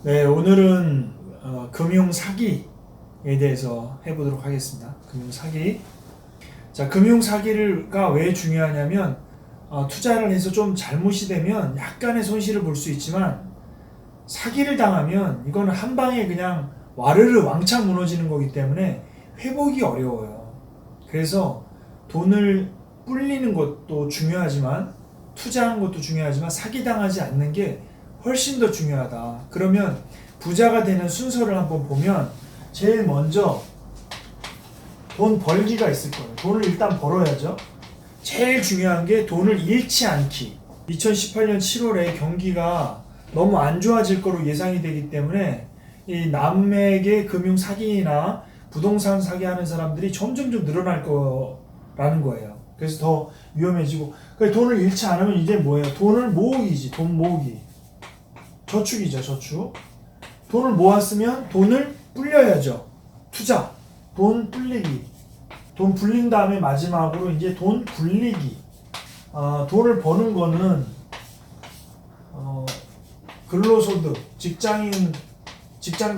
네, 오늘은 금융 사기에 대해서 해보도록 하겠습니다. 금융 사기. 자, 금융 사기가 왜 중요하냐면 투자를 해서 좀 잘못이 되면 약간의 손실을 볼 수 있지만 사기를 당하면 이거는 한 방에 그냥 와르르 왕창 무너지는 거기 때문에 회복이 어려워요. 그래서 돈을 불리는 것도 중요하지만 투자하는 것도 중요하지만 사기당하지 않는 게 훨씬 더 중요하다. 그러면 부자가 되는 순서를 한번 보면 제일 먼저 돈 벌기가 있을 거예요. 돈을 일단 벌어야죠. 제일 중요한 게 돈을 잃지 않기. 2018년 7월에 경기가 너무 안 좋아질 거로 예상이 되기 때문에 이 남에게 금융 사기나 부동산 사기하는 사람들이 점점점 늘어날 거라는 거예요. 그래서 더 위험해지고, 그러니까 돈을 잃지 않으면 이제 뭐예요? 돈을 모으기지. 돈 모으기. 저축이죠, 저축. 돈을 모았으면 돈을 불려야죠. 투자. 돈 불리기. 돈 불린 다음에 마지막으로 이제 돈 굴리기. 돈을 버는 거는 근로소득, 직장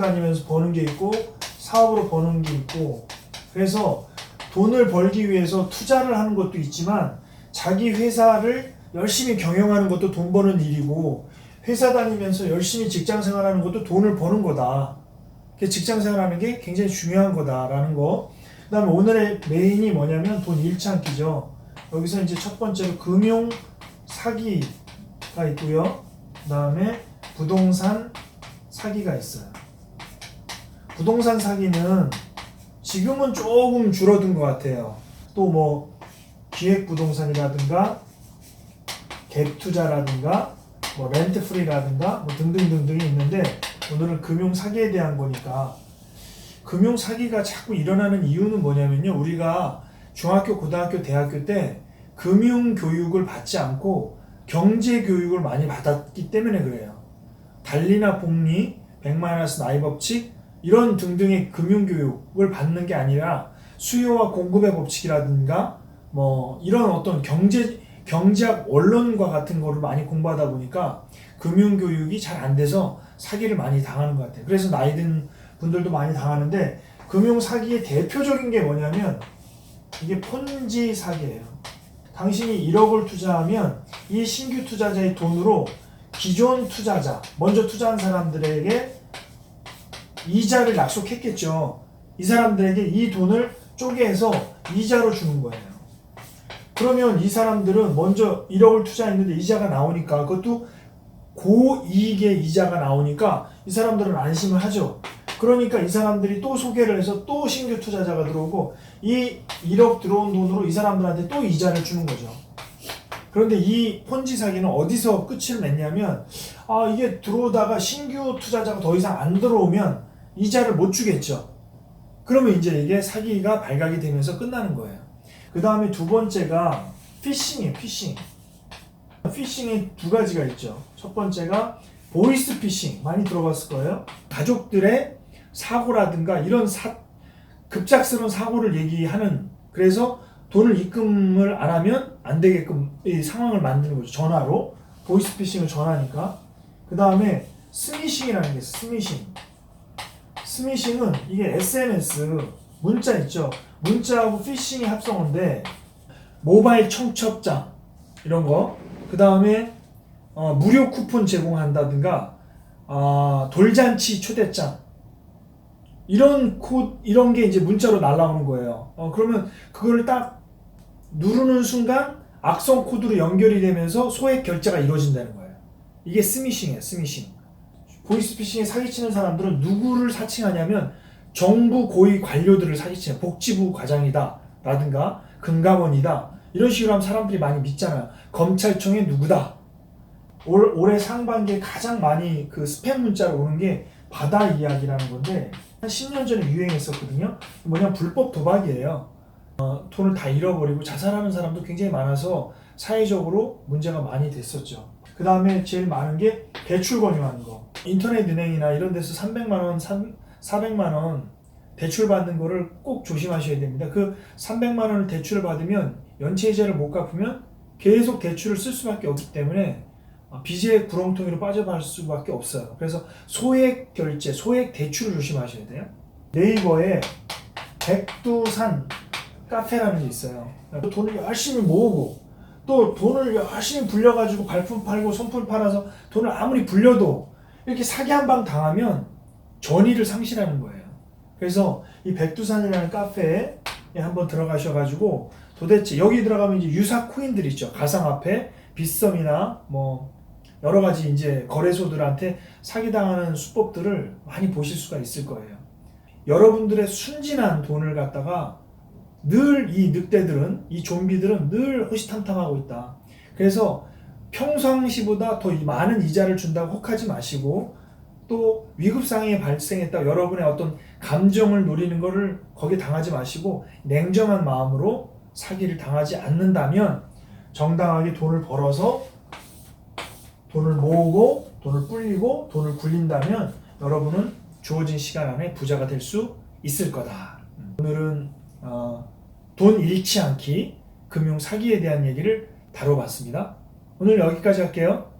다니면서 버는 게 있고 사업으로 버는 게 있고, 그래서 돈을 벌기 위해서 투자를 하는 것도 있지만 자기 회사를 열심히 경영하는 것도 돈 버는 일이고, 회사 다니면서 열심히 직장 생활하는 것도 돈을 버는 거다. 직장 생활하는 게 굉장히 중요한 거다라는 거. 그 다음에 오늘의 메인이 뭐냐면 돈 잃지 않기죠. 여기서 이제 첫 번째로 금융 사기가 있고요. 그 다음에 부동산 사기가 있어요. 부동산 사기는 지금은 조금 줄어든 것 같아요. 또 뭐 기획부동산이라든가 갭투자라든가 뭐 렌트프리라든가 뭐 등등등등이 있는데, 오늘은 금융 사기에 대한 거니까. 금융 사기가 자꾸 일어나는 이유는 뭐냐면요, 우리가 중학교, 고등학교, 대학교 때 금융 교육을 받지 않고 경제 교육을 많이 받았기 때문에 그래요. 달리나 복리, 100마이너스 나이 법칙 이런 등등의 금융 교육을 받는 게 아니라 수요와 공급의 법칙이라든가 뭐 이런 어떤 경제학 원론과 같은 거를 많이 공부하다 보니까 금융 교육이 잘 안 돼서 사기를 많이 당하는 것 같아요. 그래서 나이 든 분들도 많이 당하는데, 금융 사기의 대표적인 게 뭐냐면 이게 폰지 사기예요. 당신이 1억을 투자하면 이 신규 투자자의 돈으로 기존 투자자, 먼저 투자한 사람들에게 이자를 약속했겠죠. 이 사람들에게 이 돈을 쪼개서 이자로 주는 거예요. 그러면 이 사람들은 먼저 1억을 투자했는데 이자가 나오니까, 그것도 고이익의 이자가 나오니까 이 사람들은 안심을 하죠. 그러니까 이 사람들이 또 소개를 해서 또 신규 투자자가 들어오고, 이 1억 들어온 돈으로 이 사람들한테 또 이자를 주는 거죠. 그런데 이 폰지 사기는 어디서 끝을 맺냐면, 이게 들어오다가 신규 투자자가 더 이상 안 들어오면 이자를 못 주겠죠. 그러면 이제 이게 사기가 발각이 되면서 끝나는 거예요. 그 다음에 두 번째가 피싱이에요. 피싱이 두 가지가 있죠. 첫 번째가 보이스 피싱, 많이 들어봤을 거예요. 가족들의 사고라든가 이런 급작스러운 사고를 얘기하는, 그래서 돈을 입금을 안 하면 안 되게끔 이 상황을 만드는 거죠. 전화로. 보이스 피싱을 전화니까. 그 다음에 스미싱이라는 게 있어요. 스미싱은 이게 SNS, 문자 있죠. 문자하고 피싱이 합성어인데, 모바일 청첩장 이런 거, 그 다음에 무료 쿠폰 제공한다든가 돌잔치 초대장, 이런 게 이제 문자로 날라오는 거예요. 그러면 그거를 딱 누르는 순간 악성 코드로 연결이 되면서 소액 결제가 이루어진다는 거예요. 이게 스미싱이에요. 보이스피싱에 사기치는 사람들은 누구를 사칭하냐면 정부 고위 관료들을 사기치는, 복지부 과장이다 라든가 금감원이다 이런 식으로 하면 사람들이 많이 믿잖아요. 검찰청의 누구다. 올해 상반기에 가장 많이 그 스팸 문자로 오는 게 바다 이야기라는 건데, 한 10년 전에 유행했었거든요. 뭐냐면 불법 도박이에요. 돈을 다 잃어버리고 자살하는 사람도 굉장히 많아서 사회적으로 문제가 많이 됐었죠. 그 다음에 제일 많은 게 대출 권유하는 거. 인터넷 은행이나 이런 데서 300만원, 400만원 대출 받는 거를 꼭 조심하셔야 됩니다. 그 300만원을 대출을 받으면 연체이자를 못 갚으면 계속 대출을 쓸 수밖에 없기 때문에 빚의 구렁텅이로 빠져갈 수밖에 없어요. 그래서 소액 결제, 소액 대출을 조심하셔야 돼요. 네이버에 백두산 카페라는 게 있어요. 돈을 열심히 모으고 또 돈을 열심히 불려가지고 발품 팔고 손품 팔아서 돈을 아무리 불려도 이렇게 사기 한 방 당하면 전의를 상실하는 거예요. 그래서 이 백두산이라는 카페에 한번 들어가셔가지고 도대체 여기 들어가면 이제 유사 코인들 있죠. 가상화폐, 빗썸이나 뭐 여러 가지 이제 거래소들한테 사기당하는 수법들을 많이 보실 수가 있을 거예요. 여러분들의 순진한 돈을 갖다가 늘 이 늑대들은, 이 좀비들은 늘 호시탐탐하고 있다. 그래서 평상시보다 더 많은 이자를 준다고 혹하지 마시고 또 위급상황이 발생했다 여러분의 어떤 감정을 노리는 거를 거기에 당하지 마시고 냉정한 마음으로 사기를 당하지 않는다면 정당하게 돈을 벌어서 돈을 모으고 돈을 불리고 돈을 굴린다면 여러분은 주어진 시간 안에 부자가 될 수 있을 거다. 오늘은 돈 잃지 않기 금융 사기에 대한 얘기를 다뤄봤습니다. 오늘 여기까지 할게요.